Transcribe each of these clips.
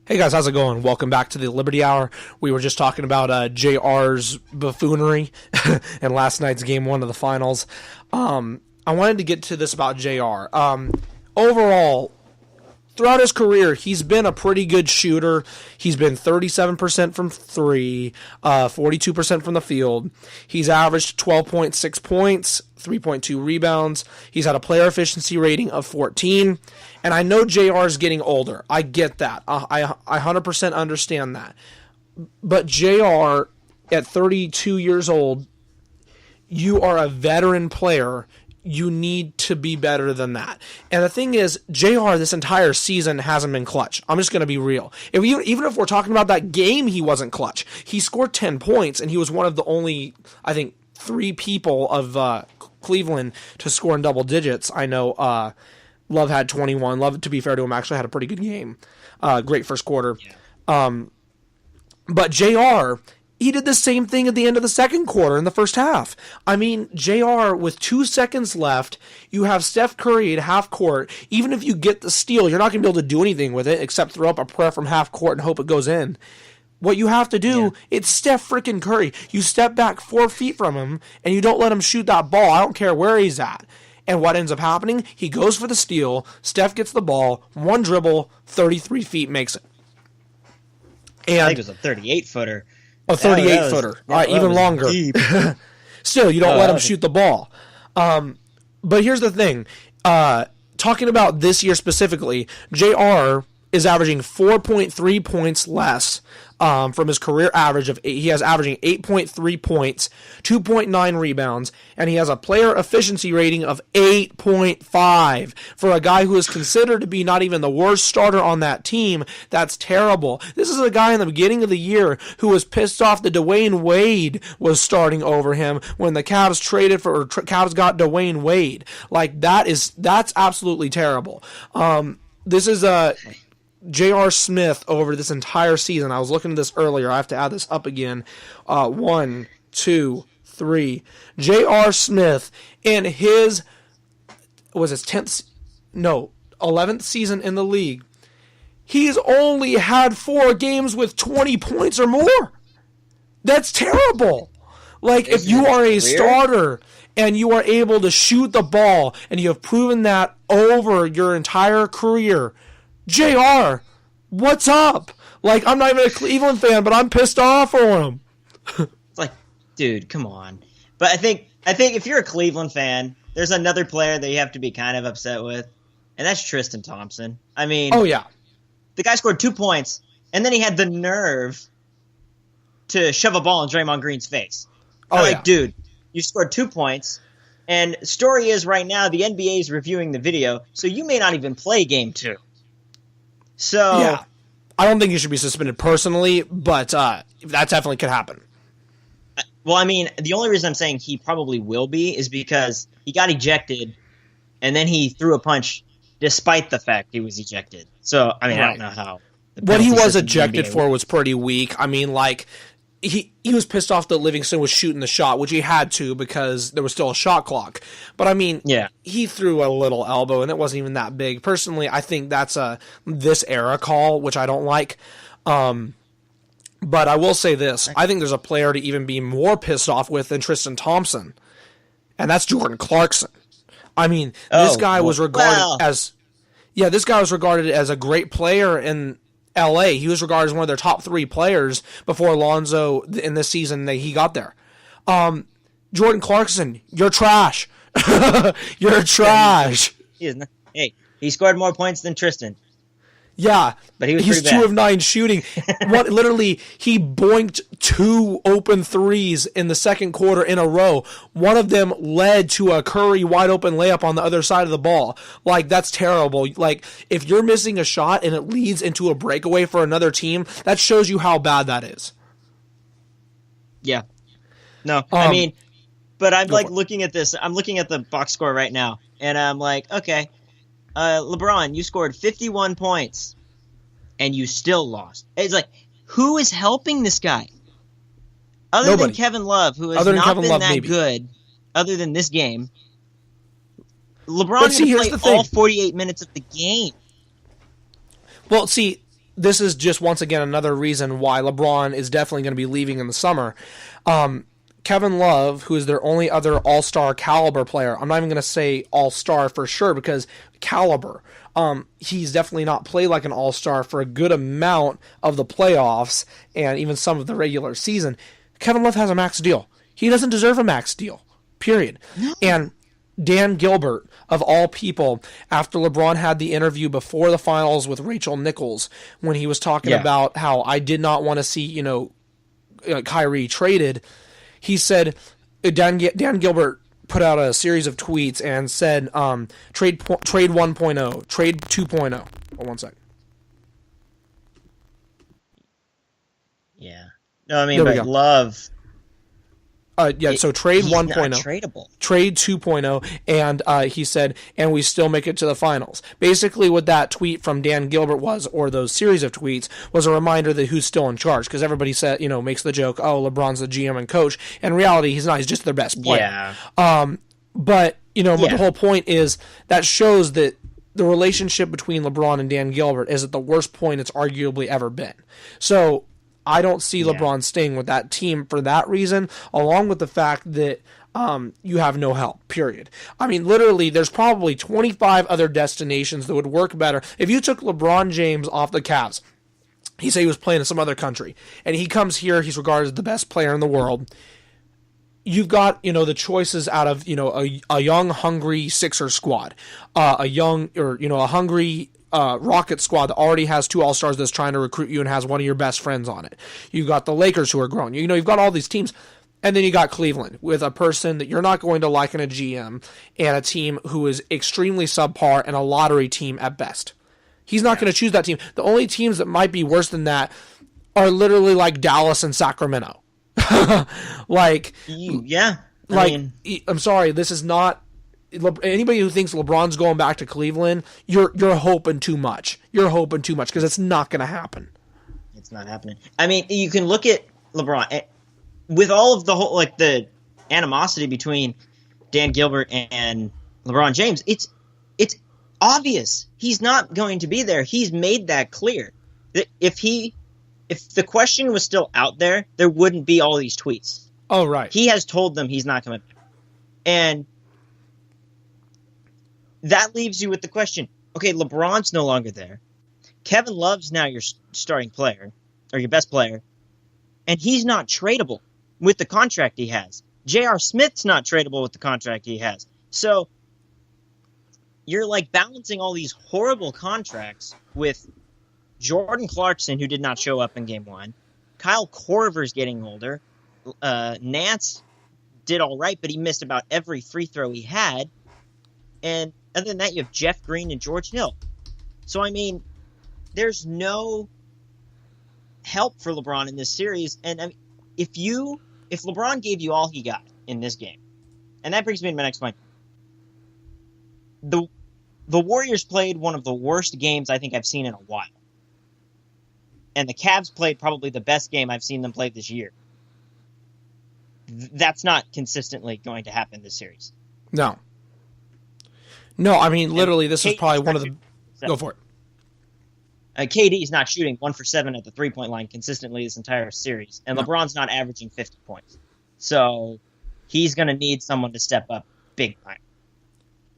Hey guys, how's it going? Welcome back to the Liberty Hour. We were just talking about JR's buffoonery in last night's game one of the finals. I wanted to get to this about JR. Overall, throughout his career, he's been a pretty good shooter. He's been 37% from three, 42% from the field. He's averaged 12.6 points, 3.2 rebounds. He's had a player efficiency rating of 14. And I know JR is getting older. I get that. I 100% understand that. But JR, at 32 years old, you are a veteran player. You need to be better than that. And the thing is, JR this entire season hasn't been clutch. I'm just going to be real. Even if we're talking about that game, he wasn't clutch. He scored 10 points, and he was one of the only, I think, 3 people of Cleveland to score in double digits. I know Love had 21. Love, to be fair to him, actually had a pretty good game. Great first quarter. Yeah. But JR, he did the same thing at the end of the second quarter in the first half. I mean, JR, with 2 seconds left, you have Steph Curry at half court. Even if you get the steal, you're not going to be able to do anything with it except throw up a prayer from half court and hope it goes in. What you have to do, it's Steph freaking Curry. You step back 4 feet from him, and you don't let him shoot that ball. I don't care where he's at. And what ends up happening, he goes for the steal, Steph gets the ball, one dribble, 33 feet makes it. And I think it was a 38-footer. A 38-footer. All right, even longer. Still, you don't let him shoot the ball. But here's the thing. Talking about this year specifically, JR is averaging 4.3 points less from his career average of 8. He has averaging 8.3 points, 2.9 rebounds, and he has a player efficiency rating of 8.5. For a guy who is considered to be not even the worst starter on that team, that's terrible. This is a guy in the beginning of the year who was pissed off that Dwayne Wade was starting over him when the Cavs Cavs got Dwayne Wade. Like, that's absolutely terrible. This is J.R. Smith over this entire season. I was looking at this earlier. I have to add this up again. 1, 2, 3. J.R. Smith in his 11th season in the league. He's only had 4 games with 20 points or more. That's terrible. Like, if you are a starter and you are able to shoot the ball and you have proven that over your entire career, JR, what's up? Like, I'm not even a Cleveland fan, but I'm pissed off for him. It's like, dude, come on. But I think if you're a Cleveland fan, there's another player that you have to be kind of upset with, and that's Tristan Thompson. I mean, oh yeah, the guy scored 2 points, and then he had the nerve to shove a ball in Draymond Green's face. Dude, you scored 2 points, and story is right now the NBA is reviewing the video, so you may not even play game 2. So yeah, I don't think he should be suspended personally, but that definitely could happen. Well, I mean, the only reason I'm saying he probably will be is because he got ejected, and then he threw a punch despite the fact he was ejected. So, I mean, right. I don't know how. What he was ejected for was pretty weak. I mean, like, he was pissed off that Livingston was shooting the shot, which he had to because there was still a shot clock. But, I mean, he threw a little elbow, and it wasn't even that big. Personally, I think that's a this era call, which I don't like. But I will say this. I think there's a player to even be more pissed off with than Tristan Thompson, and that's Jordan Clarkson. I mean, this guy was regarded as a great player in L.A. He was regarded as one of their top 3 players before Alonzo in this season that he got there. Jordan Clarkson, you're trash. You're trash. Hey, he scored more points than Tristan. Yeah, but he's 2 of 9 shooting. Literally, he boinked 2 open threes in the second quarter in a row. One of them led to a Curry wide open layup on the other side of the ball. Like, that's terrible. Like, if you're missing a shot and it leads into a breakaway for another team, that shows you how bad that is. Yeah. No, I mean, but I'm like looking at this. I'm looking at the box score right now, and I'm like, okay. LeBron, you scored 51 points, and you still lost. It's like, who is helping this guy? Other than Kevin Love, who has not been that good, other than this game. LeBron had to play all 48 minutes of the game. Well, see, this is just once again another reason why LeBron is definitely going to be leaving in the summer. Kevin Love, who is their only other all-star caliber player, I'm not even going to say all-star for sure because caliber. He's definitely not played like an all-star for a good amount of the playoffs and even some of the regular season. Kevin Love has a max deal. He doesn't deserve a max deal, period. No. And Dan Gilbert, of all people, after LeBron had the interview before the finals with Rachel Nichols, when he was talking about how I did not want to see, Kyrie traded, he said, Dan Gilbert put out a series of tweets and said, trade 1.0, trade 2.0. Hold one second. Yeah. No, I mean, but Love... so trade 1.0, tradable. Trade 2.0, and he said, and we still make it to the finals. Basically, what that tweet from Dan Gilbert was, or those series of tweets, was a reminder that who's still in charge. Because everybody said, makes the joke, oh, LeBron's the GM and coach. In reality, he's not. He's just their best player. Yeah. But the whole point is that shows that the relationship between LeBron and Dan Gilbert is at the worst point it's arguably ever been. So I don't see LeBron staying with that team for that reason, along with the fact that you have no help, period. I mean, literally, there's probably 25 other destinations that would work better. If you took LeBron James off the Cavs, he said he was playing in some other country, and he comes here, he's regarded as the best player in the world. You've got, the choices out of, a young, hungry Sixers squad, a hungry Rocket squad that already has 2 All-Stars that's trying to recruit you and has one of your best friends on it. You've got the Lakers who are growing. You've got all these teams. And then you got Cleveland with a person that you're not going to like in a GM and a team who is extremely subpar and a lottery team at best. He's not going to choose that team. The only teams that might be worse than that are literally like Dallas and Sacramento. I'm sorry, this is not... Anybody who thinks LeBron's going back to Cleveland, you're hoping too much. You're hoping too much because it's not going to happen. It's not happening. I mean, you can look at LeBron with all of the whole the animosity between Dan Gilbert and LeBron James. It's obvious he's not going to be there. He's made that clear. That if the question was still out there wouldn't be all these tweets. Oh, right. He has told them he's not coming back. And that leaves you with the question, okay, LeBron's no longer there. Kevin Love's now your starting player, or your best player, and he's not tradable with the contract he has. J.R. Smith's not tradable with the contract he has. So you're balancing all these horrible contracts with Jordan Clarkson, who did not show up in Game 1. Kyle Korver's getting older. Nance did all right, but he missed about every free throw he had. And other than that, you have Jeff Green and George Hill. So, I mean, there's no help for LeBron in this series. And I mean, if LeBron gave you all he got in this game, and that brings me to my next point. The Warriors played one of the worst games I think I've seen in a while. And the Cavs played probably the best game I've seen them play this year. That's not consistently going to happen this series. No, I mean, literally, this is probably one of the... Go for it. KD's not shooting 1 for 7 at the three-point line consistently this entire series. And LeBron's not averaging 50 points. So he's going to need someone to step up big time.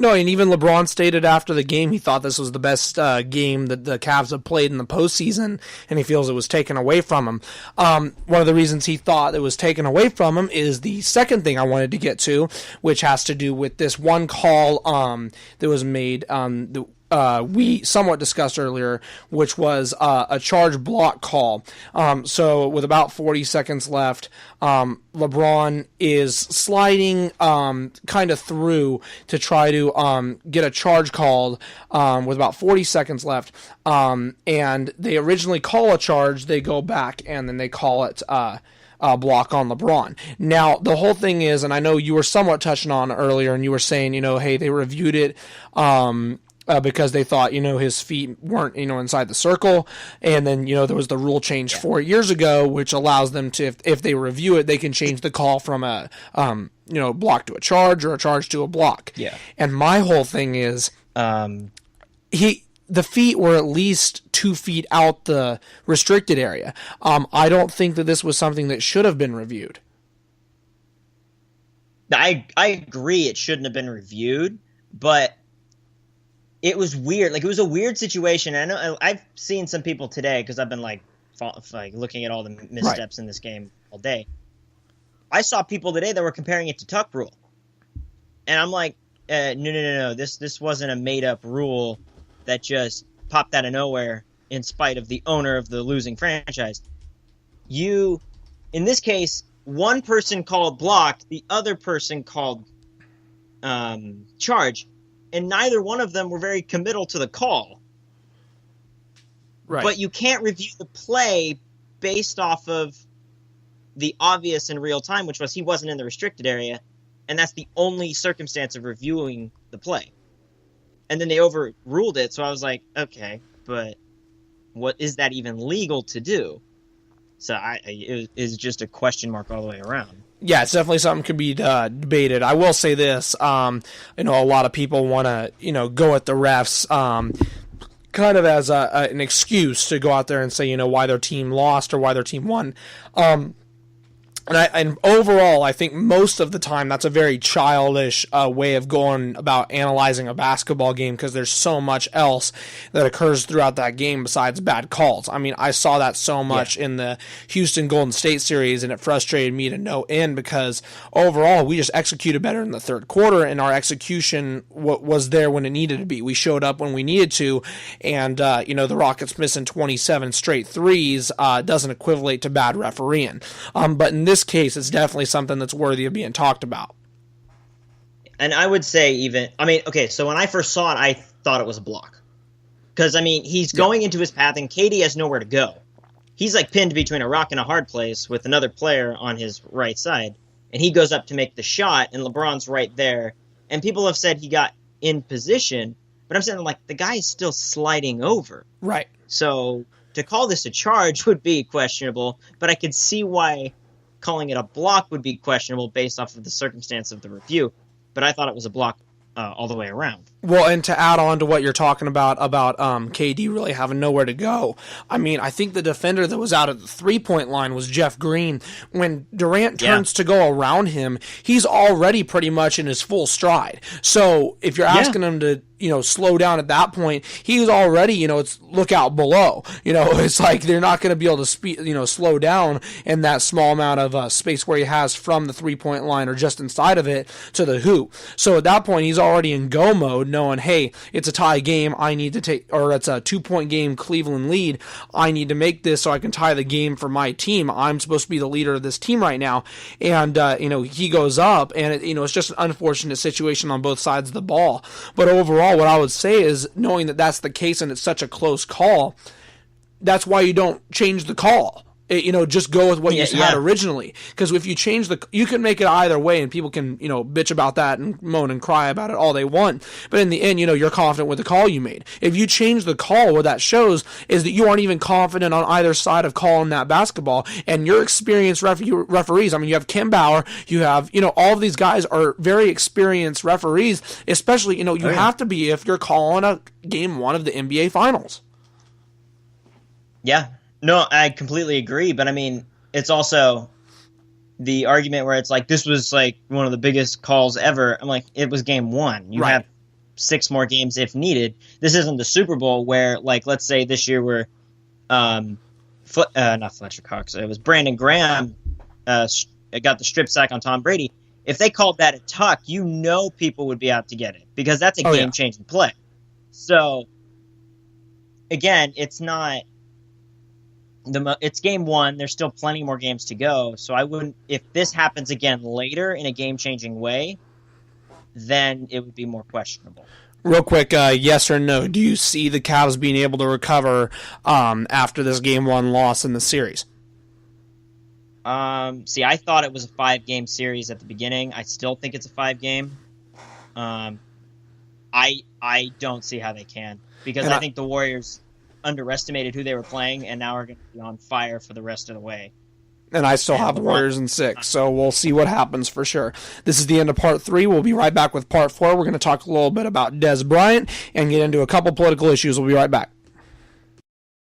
No, and even LeBron stated after the game he thought this was the best game that the Cavs have played in the postseason, and he feels it was taken away from him. One of the reasons he thought it was taken away from him is the second thing I wanted to get to, which has to do with this one call that was made we somewhat discussed earlier, which was a charge block call. So with about 40 seconds left, LeBron is sliding kind of through to try to get a charge called with about 40 seconds left. And they originally call a charge, they go back, and then they call it block on LeBron. Now, the whole thing is, and I know you were somewhat touching on earlier, and you were saying, hey, they reviewed it because they thought, his feet weren't, inside the circle. And then, there was the rule change 4 years ago, which allows them to, if they review it, they can change the call from a, block to a charge or a charge to a block. Yeah. And my whole thing is, the feet were at least 2 feet out the restricted area. I don't think that this was something that should have been reviewed. I agree it shouldn't have been reviewed, but it was weird. Like, it was a weird situation. I know I've seen some people today, because I've been like looking at all the missteps in this game all day. I saw people today that were comparing it to tuck rule, and I'm like, no. This wasn't a made up rule that just popped out of nowhere in spite of the owner of the losing franchise. In this case, one person called blocked, the other person called charge, and neither one of them were very committal to the call. Right. But you can't review the play based off of the obvious in real time, which was he wasn't in the restricted area, and that's the only circumstance of reviewing the play. And then they overruled it, so I was like, okay, but what is that even legal to do? So it is just a question mark all the way around. Yeah, it's definitely something could be debated. I will say this, a lot of people want to, go at the refs, kind of as an excuse to go out there and say, why their team lost or why their team won. And overall, I think most of the time that's a very childish way of going about analyzing a basketball game, because there's so much else that occurs throughout that game besides bad calls. I mean, I saw that so much in the Houston Golden State series, and it frustrated me to no end, because overall we just executed better in the third quarter, and our execution was there when it needed to be. We showed up when we needed to, and the Rockets missing 27 straight threes doesn't equivalent to bad refereeing. But in this case, it's definitely something that's worthy of being talked about. And I would say so when I first saw it, I thought it was a block. Because, he's going into his path, and KD has nowhere to go. He's like pinned between a rock and a hard place with another player on his right side, and he goes up to make the shot, and LeBron's right there. And people have said he got in position, but I'm saying, like, the guy is still sliding over. Right. So to call this a charge would be questionable, but I could see why calling it a block would be questionable based off of the circumstance of the review. But I thought it was a block all the way around. Well, and to add on to what you're talking about KD really having nowhere to go, I think the defender that was out at the 3-point line was Jeff Green. When Durant turns to go around him, he's already pretty much in his full stride. So if you're asking him to, slow down at that point, he's already, it's look out below. It's like they're not going to be able to slow down in that small amount of space where he has from the 3-point line or just inside of it to the hoop. So at that point, he's already in go mode, knowing, hey, it's a tie game, I need to take, or it's a 2-point game, Cleveland lead, I need to make this so I can tie the game for my team. I'm supposed to be the leader of this team right now. And, he goes up, and, it's just an unfortunate situation on both sides of the ball. But overall, what I would say is, knowing that that's the case and it's such a close call, that's why you don't change the call. Just go with what you had originally. Because if you change you can make it either way, and people can, bitch about that and moan and cry about it all they want. But in the end, you're confident with the call you made. If you change the call, what that shows is that you aren't even confident on either side of calling that basketball. And your experienced referees, you have Kim Bauer, you have, all of these guys are very experienced referees, especially, you have to be if you're calling a game 1 of the NBA Finals. Yeah. No, I completely agree, but it's also the argument where it's like, this was like one of the biggest calls ever. I'm like, it was game 1. You have 6 more games if needed. This isn't the Super Bowl where, like, let's say this year we're, not Fletcher Cox, it was Brandon Graham got the strip sack on Tom Brady. If they called that a tuck, people would be out to get it, because that's a game-changing play. So, again, it's not... It's game 1. There's still plenty more games to go. So I wouldn't, if this happens again later in a game-changing way, then it would be more questionable. Real quick, yes or no, do you see the Cavs being able to recover after this game 1 loss in the series? See, I thought it was a 5-game series at the beginning. I still think it's a 5-game. I don't see how they can, because I think the Warriors underestimated who they were playing, and now are going to be on fire for the rest of the way. And I still have Warriors in 6, so we'll see what happens for sure. This is the end of part 3. We'll be right back with part 4. We're going to talk a little bit about Des Bryant and get into a couple political issues. We'll be right back.